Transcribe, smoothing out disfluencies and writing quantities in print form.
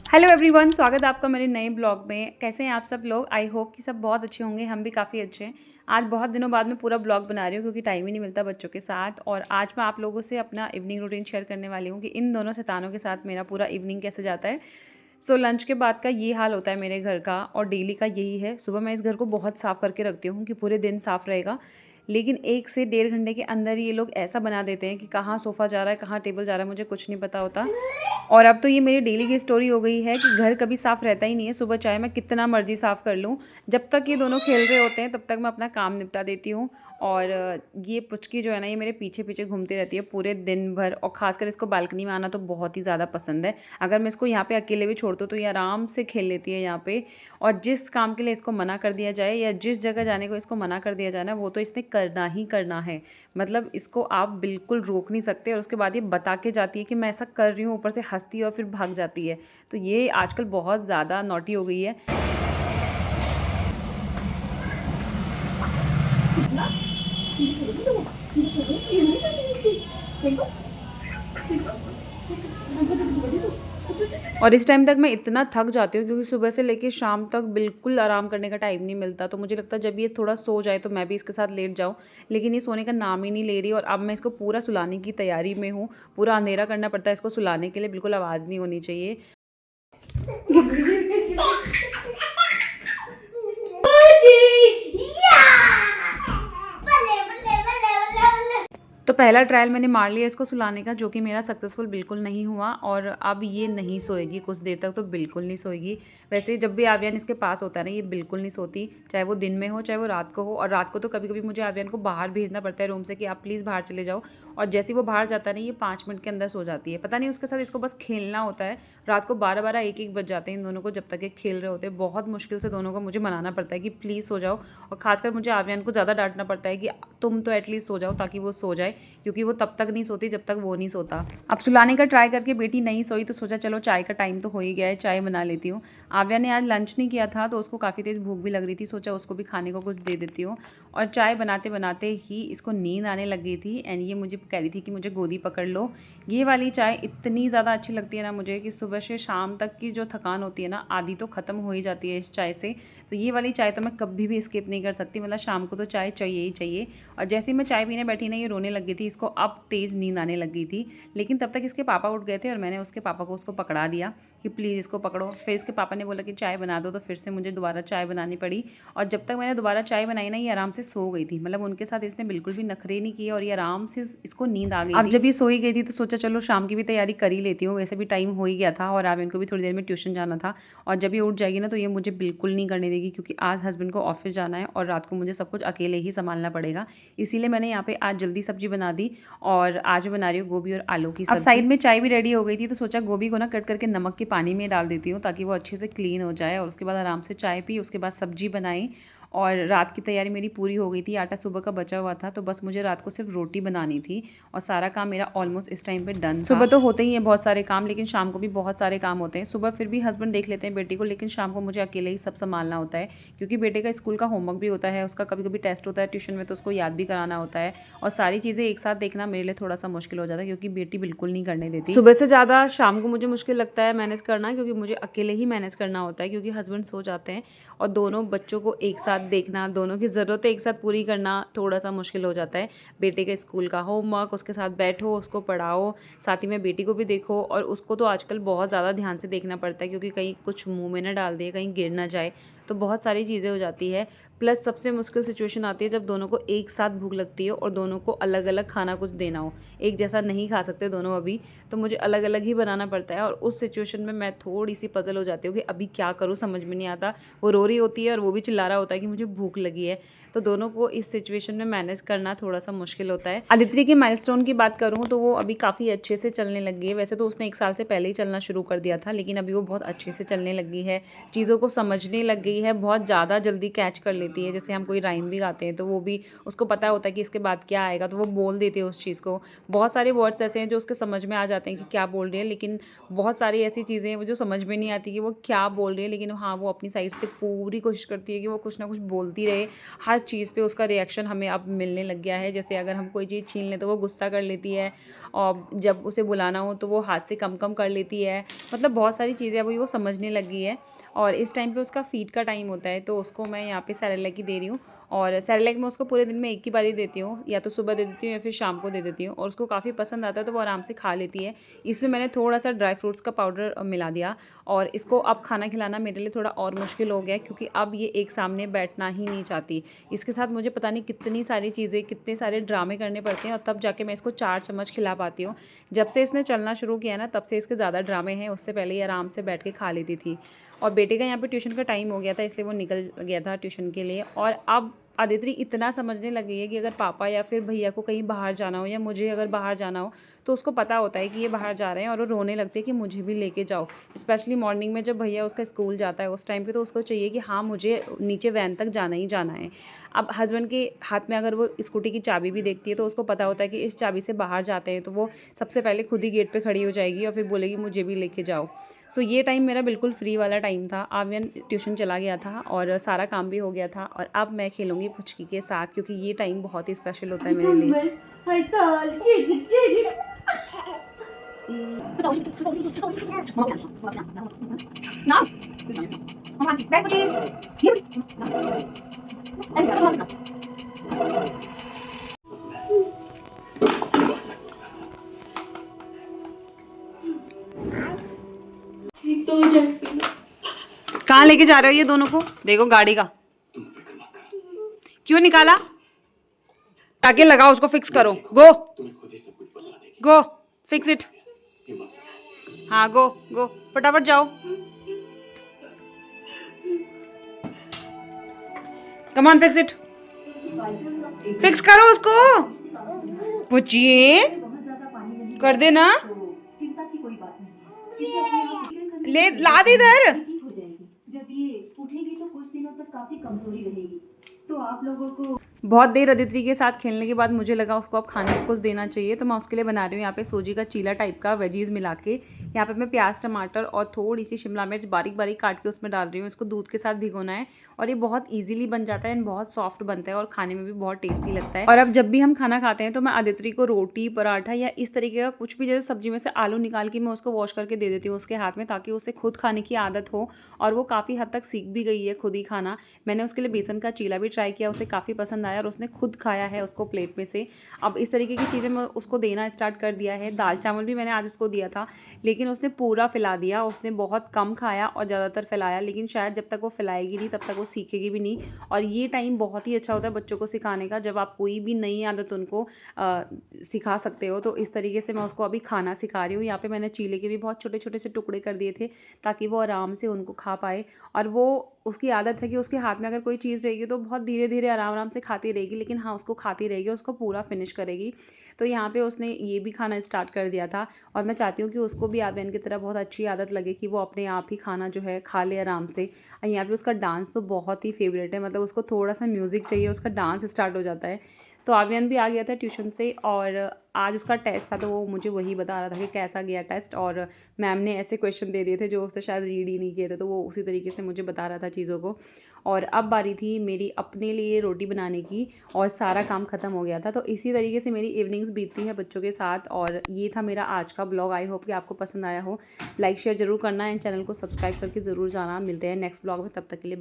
Hello everyone, स्वागत है आपका मेरे नए ब्लॉग में। कैसे हैं आप सब लोग? आई होप कि सब बहुत अच्छे होंगे। हम भी काफ़ी अच्छे हैं। आज बहुत दिनों बाद मैं पूरा ब्लॉग बना रही हूँ क्योंकि टाइम ही नहीं मिलता बच्चों के साथ। और आज मैं आप लोगों से अपना इवनिंग रूटीन शेयर करने वाली हूँ कि इन दोनों शैतानों के साथ मेरा पूरा इवनिंग कैसे जाता है। लंच के बाद का ये हाल होता है मेरे घर का, और डेली का यही है। सुबह मैं इस घर को बहुत साफ़ करके रखती हूँ कि पूरे दिन साफ़ रहेगा, लेकिन 1 से डेढ़ घंटे के अंदर ये लोग ऐसा बना देते हैं कि कहाँ सोफ़ा जा रहा है, कहाँ टेबल जा रहा है, मुझे कुछ नहीं पता होता। और अब तो ये मेरी डेली की स्टोरी हो गई है कि घर कभी साफ़ रहता ही नहीं है। सुबह चाहे मैं कितना मर्ज़ी साफ़ कर लूँ, जब तक ये दोनों खेल रहे होते हैं तब तक मैं अपना काम निपटा देती हूँ। और ये पुचकी जो है ना, ये मेरे पीछे पीछे घूमती रहती है पूरे दिन भर। और ख़ासकर इसको बालकनी में आना तो बहुत ही ज़्यादा पसंद है। अगर मैं इसको यहाँ पे अकेले भी छोड़ दूँ तो ये आराम से खेल लेती है यहाँ पे। और जिस काम के लिए इसको मना कर दिया जाए या जिस जगह जाने को इसको मना कर दिया जाए ना, वो तो इसने करना ही करना है। मतलब इसको आप बिल्कुल रोक नहीं सकते। और उसके बाद ये बता के जाती है कि मैं ऐसा कर रही हूँ, ऊपर से हंसती है और फिर भाग जाती है। तो ये आजकल बहुत ज़्यादा नॉटी हो गई है। और इस टाइम तक मैं इतना थक जाती हूँ क्योंकि सुबह से लेके शाम तक बिल्कुल आराम करने का टाइम नहीं मिलता। तो मुझे लगता है जब ये थोड़ा सो जाए तो मैं भी इसके साथ लेट जाऊँ, लेकिन ये सोने का नाम ही नहीं ले रही। और अब मैं इसको पूरा सुलाने की तैयारी में हूँ। पूरा अंधेरा करना पड़ता है इसको सुलाने के लिए, बिल्कुल आवाज़ नहीं होनी चाहिए। तो पहला ट्रायल मैंने मार लिया इसको सुलाने का, जो कि मेरा सक्सेसफुल बिल्कुल नहीं हुआ। और अब ये नहीं सोएगी कुछ देर तक, तो बिल्कुल नहीं सोएगी। वैसे जब भी आव्यान इसके पास होता है ना, ये बिल्कुल नहीं सोती, चाहे वो दिन में हो चाहे वो रात को हो। और रात को तो कभी कभी मुझे आव्यान को बाहर भेजना पड़ता है रूम से कि आप प्लीज़ बाहर चले जाओ। और जैसे ही वो बाहर जाता है ना, ये 5 मिनट के अंदर सो जाती है। पता नहीं उसके साथ इसको बस खेलना होता है। रात को 12-12 1-1 बज जाते हैं इन दोनों को जब तक ये खेल रहे होते हैं। बहुत मुश्किल से दोनों को मुझे मनाना पड़ता है कि प्लीज़ सो जाओ। और खासकर मुझे आव्यान को ज़्यादा डांटना पड़ता है कि तुम तो एटलीस्ट सो जाओ, ताकि वो सो जाए, क्योंकि वो तब तक नहीं सोती जब तक वो नहीं सोता। अब सुलाने का ट्राई करके बेटी नहीं सोई तो सोचा चलो चाय का टाइम तो हो ही गया है, चाय बना लेती हूँ। आव्या ने आज लंच नहीं किया था तो उसको काफ़ी तेज़ भूख भी लग रही थी, सोचा उसको भी खाने को कुछ दे देती हूँ। और चाय बनाते बनाते ही इसको नींद आने लग गई थी। एंड ये मुझे कह रही थी कि मुझे गोदी पकड़ लो। ये वाली चाय इतनी ज़्यादा अच्छी लगती है ना मुझे, कि सुबह से शाम तक की जो थकान होती है ना, आधी तो ख़त्म हो ही जाती है इस चाय से। तो ये वाली चाय तो मैं कभी भी स्किप नहीं कर सकती। मतलब शाम को तो चाय चाहिए ही चाहिए। और जैसे ही मैं चाय पीने बैठी ना, ये रोने लग गई थी। इसको अब तेज़ नींद आने लग गई थी। लेकिन तब तक इसके पापा उठ गए थे और मैंने उसके पापा को उसको पकड़ा दिया कि प्लीज़ इसको पकड़ो। फिर इसके पापा ने बोला कि चाय बना दो, तो फिर से मुझे दोबारा चाय बनानी पड़ी। और जब तक मैंने दोबारा चाय बनाई ना, ये आराम से सो गई थी। मतलब उनके साथ इसने बिल्कुल भी नखरे नहीं किए और ये आराम से इसको नींद आ गई थी। अब जब ये सोई गई थी तो सोचा चलो शाम की भी तैयारी कर ही लेती हूँ। वैसे भी टाइम हो ही गया था और अब इनको भी थोड़ी देर में ट्यूशन जाना था। और जब ये उठ जाएगी ना, तो ये मुझे बिल्कुल नहीं करने देगी, क्योंकि आज हस्बैंड को ऑफिस जाना है और रात को मुझे सब कुछ अकेले ही संभालना पड़ेगा। इसीलिए मैंने यहाँ पे आज जल्दी सब्जी बना दी। और आज मैं बना रही हूँ गोभी और आलू की सब्जी। अब साइड में चाय भी रेडी हो गई थी, तो सोचा गोभी को ना कट करके नमक के पानी में डाल देती हूँ ताकि वो अच्छे से क्लीन हो जाए। और उसके बाद आराम से चाय पी, उसके बाद सब्जी बनाई। और रात की तैयारी मेरी पूरी हो गई थी। आटा सुबह का बचा हुआ था, तो बस मुझे रात को सिर्फ रोटी बनानी थी। और सारा काम मेरा ऑलमोस्ट इस टाइम पे डन था। सुबह तो होते ही हैं बहुत सारे काम, लेकिन शाम को भी बहुत सारे काम होते हैं। सुबह फिर भी हस्बैंड देख लेते हैं बेटी को, लेकिन शाम को मुझे अकेले ही सब संभालना होता है, क्योंकि बेटे का स्कूल का होमवर्क भी होता है, उसका कभी कभी टेस्ट होता है ट्यूशन में, तो उसको याद भी कराना होता है। और सारी चीज़ें एक साथ देखना मेरे लिए थोड़ा सा मुश्किल हो जाता है, क्योंकि बेटी बिल्कुल नहीं करने देती। सुबह से ज़्यादा शाम को मुझे मुश्किल लगता है मैनेज करना, क्योंकि मुझे अकेले ही मैनेज करना होता है, क्योंकि हस्बैंड सो जाते हैं। और दोनों बच्चों को एक साथ देखना, दोनों की ज़रूरतें एक साथ पूरी करना थोड़ा सा मुश्किल हो जाता है। बेटे के स्कूल का होमवर्क, उसके साथ बैठो, उसको पढ़ाओ, साथ ही में बेटी को भी देखो। और उसको तो आजकल बहुत ज़्यादा ध्यान से देखना पड़ता है, क्योंकि कहीं कुछ मुँह में ना डाल दे, कहीं गिर ना जाए, तो बहुत सारी चीज़ें हो जाती है। प्लस सबसे मुश्किल सिचुएशन आती है जब दोनों को एक साथ भूख लगती है और दोनों को अलग अलग खाना कुछ देना हो। एक जैसा नहीं खा सकते दोनों अभी, तो मुझे अलग अलग ही बनाना पड़ता है। और उस सिचुएशन में मैं थोड़ी सी पजल हो जाती हूँ कि अभी क्या करूँ, समझ में नहीं आता। वो रो रही होती है और वो भी चिल्ला रहा होता है कि मुझे भूख लगी है। तो दोनों को इस सिचुएशन में मैनेज करना थोड़ा सा मुश्किल होता है। आदित्य की माइलस्टोन की बात करूँ तो वो अभी काफ़ी अच्छे से चलने लगी है। वैसे तो उसने 1 साल से पहले ही चलना शुरू कर दिया था, लेकिन अभी वो बहुत अच्छे से चलने लगी है, चीज़ों को समझने लग गई होती है बहुत ज़्यादा जल्दी कैच कर लेती है। जैसे हम कोई राइम भी गाते हैं तो वो भी उसको पता होता है कि इसके बाद क्या आएगा, तो वो बोल देती है उस चीज़ को। बहुत सारे वर्ड्स ऐसे हैं जो उसके समझ में आ जाते हैं कि क्या बोल रही है, लेकिन बहुत सारी ऐसी चीज़ें हैं वो जो समझ में नहीं आती कि वो क्या बोल रही है, लेकिन हाँ, वो अपनी साइड से पूरी कोशिश करती है कि वो कुछ ना कुछ बोलती रहे। हर चीज़ पे उसका रिएक्शन हमें अब मिलने लग गया है। जैसे अगर हम कोई चीज़ छीन लें तो वो गुस्सा कर लेती है, और जब उसे बुलाना हो तो वो हाथ से कम कर लेती है। मतलब बहुत सारी चीज़ें अभी वो समझने लग गई है। और इस टाइम पे उसका फ़ीड का टाइम होता है, तो उसको मैं यहाँ पे सेरेलैक ही दे रही हूँ। और सेरेलैक मैं उसको पूरे दिन में एक ही बार ही देती हूँ, या तो सुबह दे देती हूँ या फिर शाम को दे देती हूँ, और उसको काफ़ी पसंद आता है तो वो आराम से खा लेती है। इसमें मैंने थोड़ा-सा ड्राई फ्रूट्स का पाउडर मिला दिया, और इसको अब खाना खिलाना मेरे लिए थोड़ा और मुश्किल हो गया है, क्योंकि अब ये एक सामने बैठना ही नहीं चाहती। इसके साथ मुझे पता नहीं कितनी सारी चीज़ें, कितने सारे ड्रामे करने पड़ते हैं, और तब जाके मैं इसको 4 चम्मच खिला पाती हूँ। जब से इसने चलना शुरू किया ना, तब से इसके ज़्यादा ड्रामे हैं, उससे पहले ये आराम से बैठ के खा लेती थी। और बेटे का यहाँ पे ट्यूशन का टाइम हो गया था, इसलिए वो निकल गया था ट्यूशन के लिए। और अब आदित्रि इतना समझने लगी है कि अगर पापा या फिर भैया को कहीं बाहर जाना हो, या मुझे अगर बाहर जाना हो, तो उसको पता होता है कि ये बाहर जा रहे हैं, और वो रोने लगती है कि मुझे भी लेके जाओ। स्पेशली मॉर्निंग में जब भैया उसका स्कूल जाता है उस टाइम पे, तो उसको चाहिए कि हाँ, मुझे नीचे वैन तक जाना ही जाना है। अब हस्बैंड के हाथ में अगर वो स्कूटी की चाबी भी देखती है, तो उसको पता होता है कि इस चाबी से बाहर जाते हैं, तो वो सबसे पहले खुद ही गेट पे खड़ी हो जाएगी और फिर बोलेगी मुझे भी लेके जाओ। सो ये टाइम मेरा बिल्कुल फ्री वाला टाइम था। आर्यन ट्यूशन चला गया था और सारा काम भी हो गया था, और अब मैं खेलूँगी पुचकी के साथ, क्योंकि ये टाइम बहुत ही स्पेशल होता है मेरे लिए। कहाँ लेके जा रहे हो ये दोनों को? देखो गाड़ी का क्यों निकाला? आगे लगाओ, उसको फिक्स करो। गो गो फिक्स इट। हाँ गो गो, फटाफट जाओ। Come on fix it, fix करो उसको। पुचिए कर देना, ले ला दे इधर। जब ये उठेगी तो कुछ दिनों तक काफी कमजोरी रहेगी, तो आप लोगों को बहुत देर अदिति के साथ खेलने के बाद मुझे लगा उसको अब खाने को कुछ देना चाहिए, तो मैं उसके लिए बना रही हूँ यहाँ पे सूजी का चीला टाइप का वेजीज मिला के। यहाँ पे मैं प्याज, टमाटर और थोड़ी सी शिमला मिर्च बारीक बारीक काट के उसमें डाल रही हूँ। इसको दूध के साथ भिगोना है, और ये बहुत ईजिली बन जाता है एंड बहुत सॉफ्ट बनता है, और खाने में भी बहुत टेस्टी लगता है। और अब जब भी हम खाना खाते हैं तो मैं अदिति को रोटी, पराठा या इस तरीके का कुछ भी, जैसे सब्जी में से आलू निकाल के मैं उसको वॉश करके दे देती हूँ उसके हाथ में, ताकि उसे खुद खाने की आदत हो। और वो काफ़ी हद तक सीख भी गई है खुद ही खाना। मैंने उसके लिए बेसन का चीला भी ट्राई किया, उसे काफ़ी पसंद आया और उसने खुद खाया है उसको प्लेट में से। अब इस तरीके की चीज़ें मैं उसको देना स्टार्ट कर दिया है। दाल चावल भी मैंने आज उसको दिया था, लेकिन उसने पूरा फैला दिया। उसने बहुत कम खाया और ज़्यादातर फैलाया, लेकिन शायद जब तक वो फैलाएगी नहीं तब तक वो सीखेगी भी नहीं। और ये टाइम बहुत ही अच्छा होता है बच्चों को सिखाने का, जब आप कोई भी नई आदत उनको सिखा सकते हो। तो इस तरीके से मैं उसको अभी खाना सिखा रही हूँ। यहाँ पे मैंने चीले के भी बहुत छोटे छोटे से टुकड़े कर दिए थे, ताकि वो आराम से उनको खा पाए। और वो, उसकी आदत है कि उसके हाथ में अगर कोई चीज़ रहेगी तो बहुत धीरे धीरे आराम आराम से खाती रहेगी, लेकिन हाँ, उसको खाती रहेगी, उसको पूरा फिनिश करेगी। तो यहाँ पे उसने ये भी खाना स्टार्ट कर दिया था, और मैं चाहती हूँ कि उसको भी आर्यन की तरह बहुत अच्छी आदत लगे कि वो अपने आप ही खाना जो है खा ले आराम से। और यहाँ पे उसका डांस तो बहुत ही फेवरेट है, मतलब उसको थोड़ा सा म्यूज़िक चाहिए, उसका डांस स्टार्ट हो जाता है। तो आर्यन भी आ गया था ट्यूशन से, और आज उसका टेस्ट था, तो वो मुझे वही बता रहा था कि कैसा गया टेस्ट। और मैम ने ऐसे क्वेश्चन दे दिए थे जो उसने शायद रीड ही नहीं किए थे, तो वो उसी तरीके से मुझे बता रहा था चीज़ों को। और अब बारी थी मेरी अपने लिए रोटी बनाने की, और सारा काम ख़त्म हो गया था। तो इसी तरीके से मेरी इवनिंग्स बीतती है बच्चों के साथ। और ये था मेरा आज का ब्लॉग। आई होप कि आपको पसंद आया हो। लाइक शेयर ज़रूर करना एंड चैनल को सब्सक्राइब करके ज़रूर जाना। मिलते हैं नेक्स्ट ब्लॉग में, तब तक के लिए।